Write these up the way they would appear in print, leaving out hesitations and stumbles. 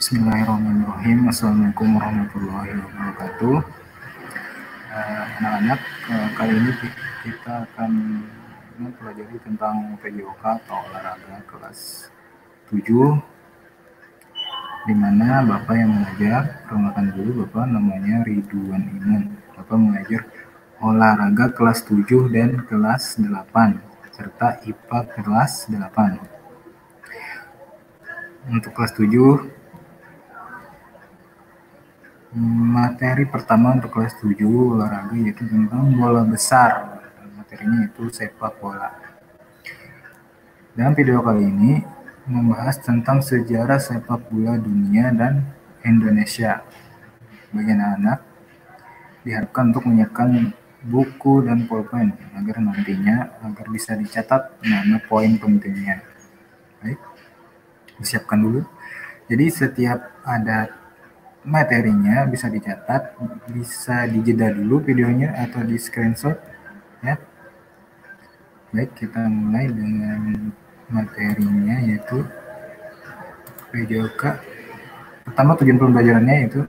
Bismillahirrahmanirrahim. Assalamualaikum warahmatullahi wabarakatuh. Anak-anak, kali ini kita akan mempelajari tentang PJOK atau olahraga kelas 7, di mana Bapak yang mengajar, perkenalkan dulu, Bapak namanya Ridwan Iman. Bapak mengajar olahraga kelas 7 dan kelas 8, serta IPA kelas 8. Untuk kelas 7, materi pertama untuk kelas 7 olahraga yaitu tentang bola besar. Materinya itu sepak bola. Dalam video kali ini membahas tentang sejarah sepak bola dunia dan Indonesia. Bagi anak-anak diharapkan untuk menyiapkan buku dan pulpen agar bisa dicatat mana poin pentingnya. Baik, disiapkan dulu. Jadi setiap ada materinya bisa dicatat, bisa dijeda dulu videonya atau di screenshot ya. Baik, kita mulai dengan materinya yaitu PJOK. Pertama, tujuan pembelajarannya yaitu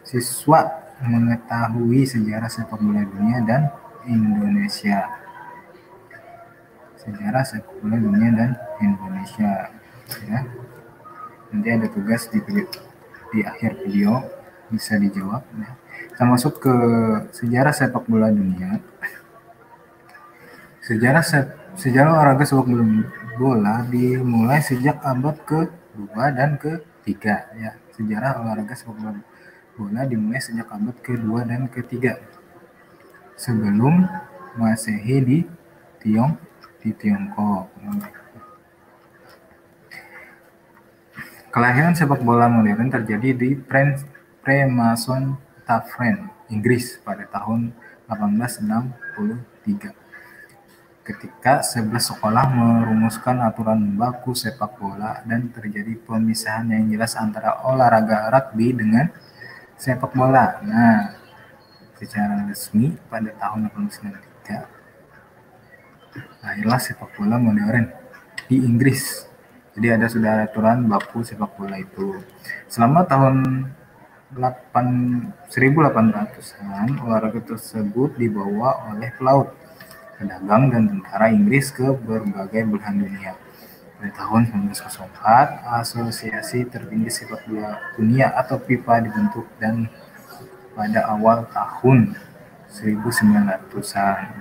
siswa mengetahui sejarah sepak bola dunia dan Indonesia. Sejarah sepak bola dunia dan Indonesia ya. Nanti ada tugas di akhir video, bisa dijawab ya. Kita masuk ke sejarah sepak bola dunia. Sejarah olahraga sepak bola dimulai sejak abad ke-2 dan ke-3 ya. Sejarah olahraga sepak bola dimulai sejak abad ke-2 dan ke-3 sebelum Masehi di Tiongkok. Kelahiran sepak bola modern terjadi di Freemason Tavern, Inggris pada tahun 1863. Ketika 11 sekolah merumuskan aturan baku sepak bola dan terjadi pemisahan yang jelas antara olahraga rugby dengan sepak bola. Nah, secara resmi pada tahun 1893 lahirlah sepak bola modern di Inggris. Jadi sudah ada aturan baku sepak bola itu. Selama tahun 1800-an, olahraga tersebut dibawa oleh pelaut, pedagang, dan tentara Inggris ke berbagai belahan dunia. Pada tahun 1904, Asosiasi Tertinggi Sepak Bola Dunia atau FIFA dibentuk, dan pada awal tahun 1900-an.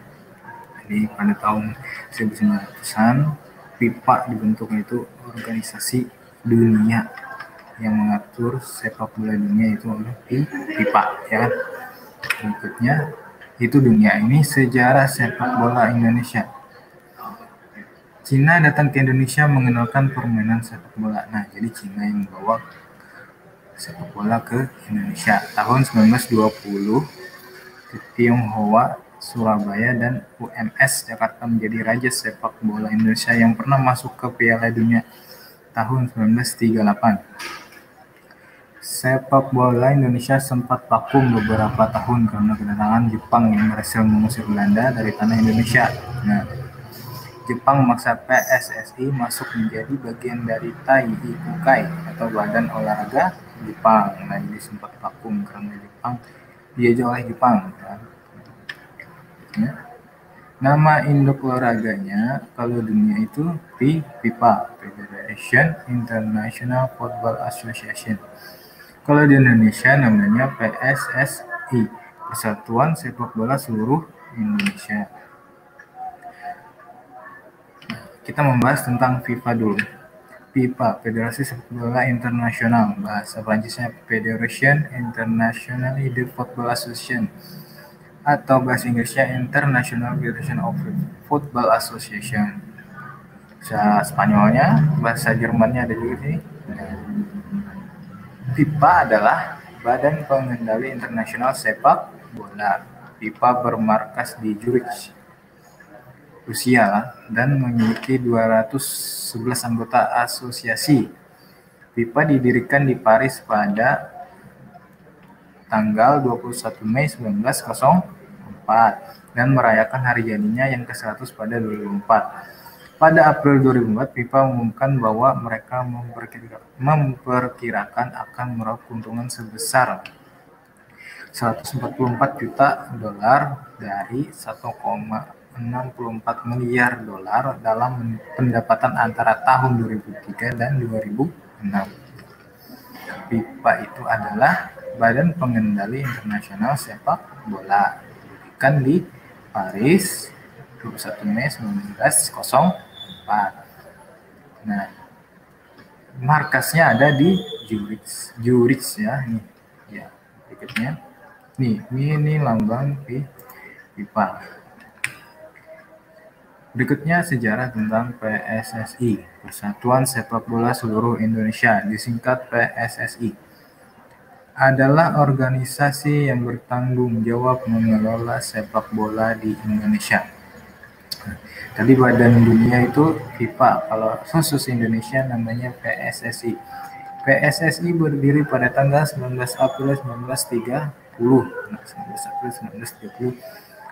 Jadi pada tahun 1900-an, FIFA dibentuk, itu organisasi dunia yang mengatur sepak bola dunia itu oleh FIFA ya. Berikutnya itu dunia ini sejarah sepak bola Indonesia. Cina datang ke Indonesia mengenalkan permainan sepak bola. Nah, jadi Cina yang membawa sepak bola ke Indonesia. Tahun 1920, Tionghoa Surabaya dan UMS Jakarta menjadi raja sepak bola Indonesia yang pernah masuk ke Piala Dunia tahun 1938. Sepak bola Indonesia sempat vakum beberapa tahun karena kedatangan Jepang yang berhasil mengusir Belanda dari tanah Indonesia. Nah, Jepang memaksa PSSI masuk menjadi bagian dari Tai-Ikukai atau Badan Olahraga Jepang. Nah, jadi sempat vakum karena Jepang dijajah oleh Jepang. Ya. Nama induk olahraganya kalau dunia itu FIFA, Federation International Football Association. Kalau di Indonesia namanya PSSI, Persatuan Sepak Bola Seluruh Indonesia. Kita membahas tentang FIFA dulu. FIFA, Federasi Sepak Bola Internasional, bahasa Prancisnya Federation Internationale de Football Association, atau bahasa Inggrisnya International Federation of Football Association. Bahasa Spanyolnya, bahasa Jermannya ada juga sih. FIFA adalah Badan Pengendali Internasional Sepak Bola. FIFA bermarkas di Zurich, Rusia, dan memiliki 211 anggota asosiasi. FIFA didirikan di Paris pada tanggal 21 Mei 1904 dan merayakan hari jadinya yang ke-100 pada 2004. Pada April 2004, FIFA mengumumkan bahwa mereka memperkirakan akan meraup keuntungan sebesar 144 juta dolar dari 1,64 miliar dolar dalam pendapatan antara tahun 2003 dan 2006. FIFA itu adalah Badan Pengendali Internasional Sepak Bola, didirikan di Paris 21 Mei 1904. Nah, markasnya ada di Zurich ya. Nih, ya berikutnya. Ini lambang FIFA. Berikutnya sejarah tentang PSSI, Persatuan Sepak Bola Seluruh Indonesia, disingkat PSSI. Adalah organisasi yang bertanggung jawab mengelola sepak bola di Indonesia. Tadi badan dunia itu FIFA, kalau khusus Indonesia namanya PSSI. PSSI berdiri pada tanggal 19 April 1930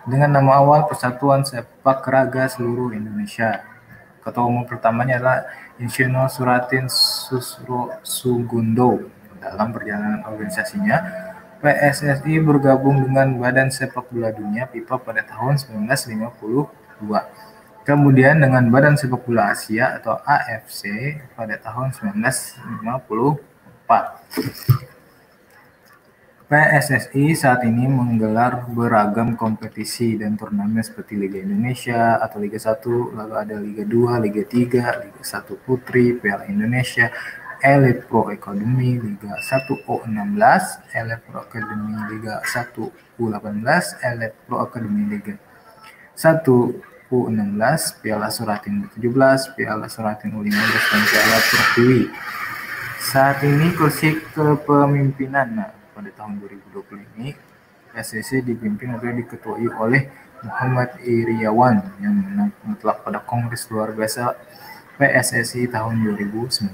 dengan nama awal Persatuan Sepak Raga Seluruh Indonesia. Ketua umum pertamanya adalah Insinyur Suratin Susro Sugundo. Dalam perjalanan organisasinya, PSSI bergabung dengan Badan Sepak Bola Dunia FIFA pada tahun 1952. Kemudian dengan Badan Sepak Bola Asia atau AFC pada tahun 1954. PSSI saat ini menggelar beragam kompetisi dan turnamen seperti Liga Indonesia atau Liga 1, lalu ada Liga 2, Liga 3, Liga 1 Putri, Piala Indonesia, Elite Pro Academy, Liga 1 U16, Elite Pro Academy Liga 1 U18, Elite Pro Academy Liga 1 U16, Piala Suratin U17, Piala Suratin U15, dan Piala Pertiwi. Saat ini kursi kepemimpinan pada tahun 2020 ini PSSI dipimpin atau diketuai oleh Muhammad Iriawan yang menang mutlak pada Kongres Luar Biasa PSSI tahun 2019.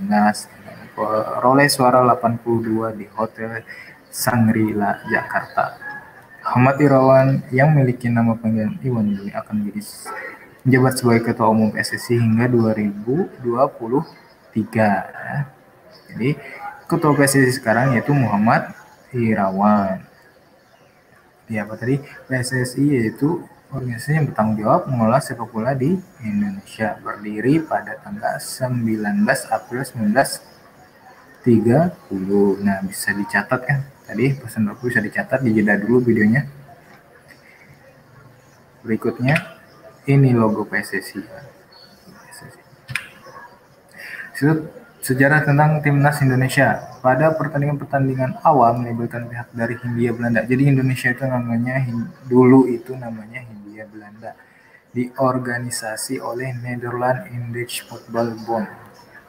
Peroleh suara 82 di Hotel Shangri-La Jakarta. Muhammad Iriawan yang memiliki nama panggilan Iwan ini akan menjabat sebagai Ketua Umum PSSI hingga 2023. Jadi Ketua PSSI sekarang yaitu Muhammad Irawan. Ya, apa tadi? PSSI yaitu organisasi yang bertanggung jawab mengelola sepak bola di Indonesia. Berdiri pada tanggal 19 April 1930. Nah, bisa dicatat kan? Tadi pesan aku bisa dicatat, dijeda dulu videonya. Berikutnya, ini logo PSSI. Sejarah tentang Timnas Indonesia. Pada pertandingan awal melibatkan pihak dari Hindia Belanda. Jadi Indonesia itu dulu namanya Hindia Belanda. Diorganisasi oleh Nederland Indisch Football Bond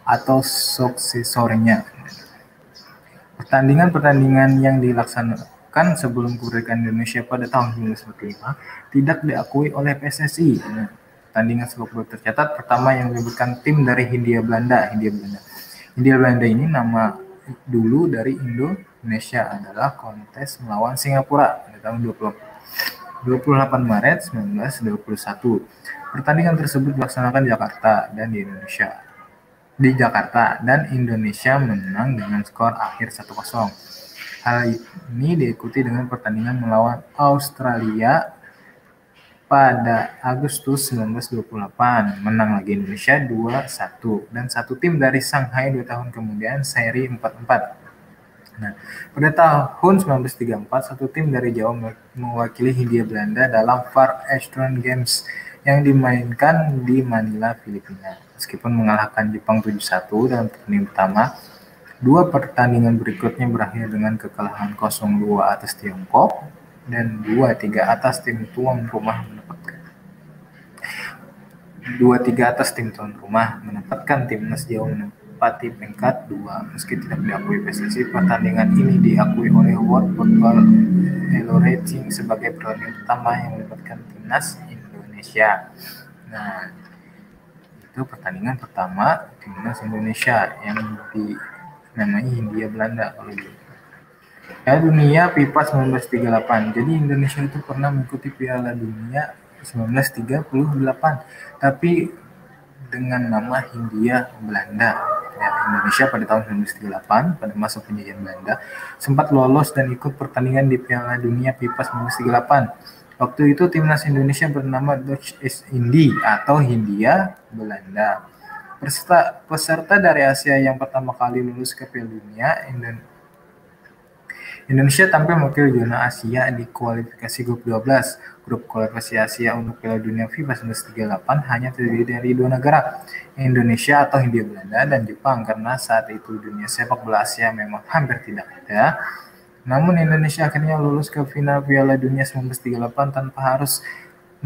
atau suksesornya. Pertandingan yang dilaksanakan sebelum kemerdekaan Indonesia pada tahun 1945 tidak diakui oleh PSSI. Pertandingan sepak bola tercatat pertama yang melibatkan tim dari Hindia Belanda. Hindia Belanda ini nama dulu dari Indonesia adalah kontes melawan Singapura pada tahun 28 Maret 1921. Pertandingan tersebut dilaksanakan di Jakarta dan Indonesia menang dengan skor akhir 1-0. Hal ini diikuti dengan pertandingan melawan Australia pada Agustus 1928, menang lagi Indonesia 2-1, dan satu tim dari Shanghai 2 tahun kemudian seri 4-4. Nah, pada tahun 1934, satu tim dari Jawa mewakili Hindia Belanda dalam Far Eastern Games yang dimainkan di Manila, Filipina. Meskipun mengalahkan Jepang 7-1 dalam pertandingan pertama, dua pertandingan berikutnya berakhir dengan kekalahan 0-2 atas Tiongkok dan 2-3 atas tim tuan rumah menempatkan timnas Jawa menempati peringkat 2. Meski tidak diakui PSSI, pertandingan ini diakui oleh World Football Federation sebagai pertandingan pertama yang melibatkan timnas Indonesia. Nah, itu pertandingan pertama timnas Indonesia yang namanya Hindia Belanda kalau gitu. Piala Dunia FIFA 1938. Jadi Indonesia itu pernah mengikuti Piala Dunia 1938, tapi dengan nama Hindia Belanda. Ya, Indonesia pada tahun 1938 pada masa penjajahan Belanda sempat lolos dan ikut pertandingan di Piala Dunia FIFA 1938. Waktu itu timnas Indonesia bernama Dutch East Indie atau Hindia Belanda. Peserta dari Asia yang pertama kali lulus ke Piala Dunia, Indonesia tampil mewakili zona Asia di kualifikasi grup 12. Grup kualifikasi Asia untuk Piala Dunia FIFA 1938 hanya terdiri dari dua negara, Indonesia atau Hindia Belanda dan Jepang, karena saat itu dunia sepak bola Asia memang hampir tidak ada. Namun Indonesia akhirnya lulus ke final Piala Dunia 1938 tanpa harus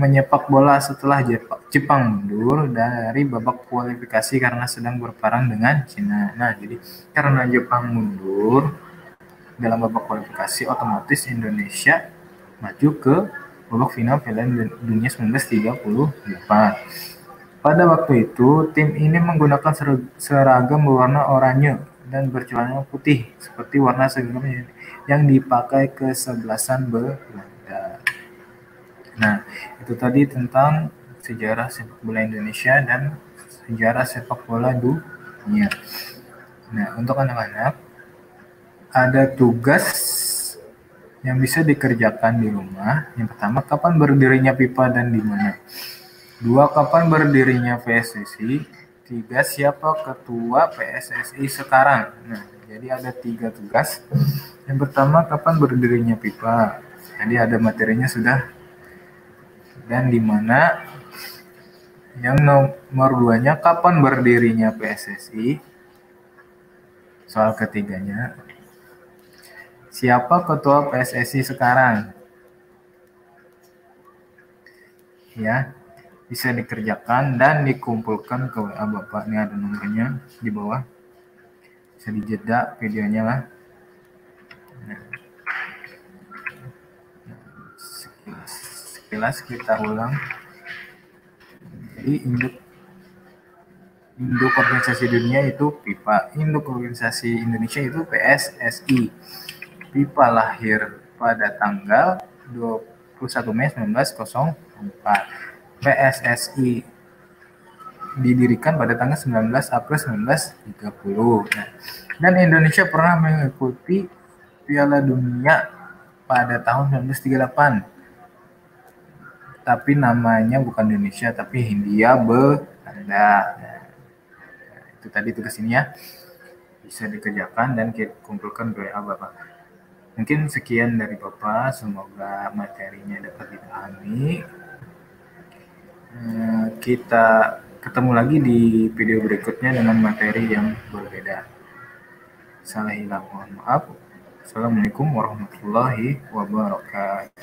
menyepak bola setelah Jepang mundur dari babak kualifikasi karena sedang berperang dengan Cina. Nah, jadi karena Jepang mundur dalam babak kualifikasi, otomatis Indonesia maju ke babak final Piala Dunia 1938. Pada waktu itu, tim ini menggunakan seragam berwarna oranye dan bercelana putih, seperti warna seragam yang dipakai kesebelasan Belanda. Nah, itu tadi tentang sejarah sepak bola Indonesia dan sejarah sepak bola dunia. Nah, untuk anak-anak, ada tugas yang bisa dikerjakan di rumah. Yang pertama, kapan berdirinya FIFA dan di mana? 2, kapan berdirinya PSSI? 3, siapa ketua PSSI sekarang? Nah, jadi ada 3 tugas. Yang pertama, kapan berdirinya FIFA? Jadi ada materinya sudah. Dan di mana? Yang nomor 2-nya, kapan berdirinya PSSI? Soal ketiganya, siapa ketua PSSI sekarang? Ya, bisa dikerjakan dan dikumpulkan ke WA Bapak. Ini ada nomornya di bawah. Bisa dijeda videonya lah. Nah, sekilas kita ulang. Jadi induk organisasi dunia itu FIFA, induk organisasi Indonesia itu PSSI. FIFA lahir pada tanggal 21 Mei 1904. PSSI didirikan pada tanggal 19 April 1930. Nah, dan Indonesia pernah mengikuti Piala Dunia pada tahun 1938. Tapi namanya bukan Indonesia, tapi Hindia Belanda. Nah, itu tadi tugas ini ya. Bisa dikerjakan dan kita kumpulkan ke WA Bapak. Mungkin sekian dari Bapak, semoga materinya dapat dipahami. Kita ketemu lagi di video berikutnya dengan materi yang berbeda. Salah hilang, mohon maaf. Assalamualaikum warahmatullahi wabarakatuh.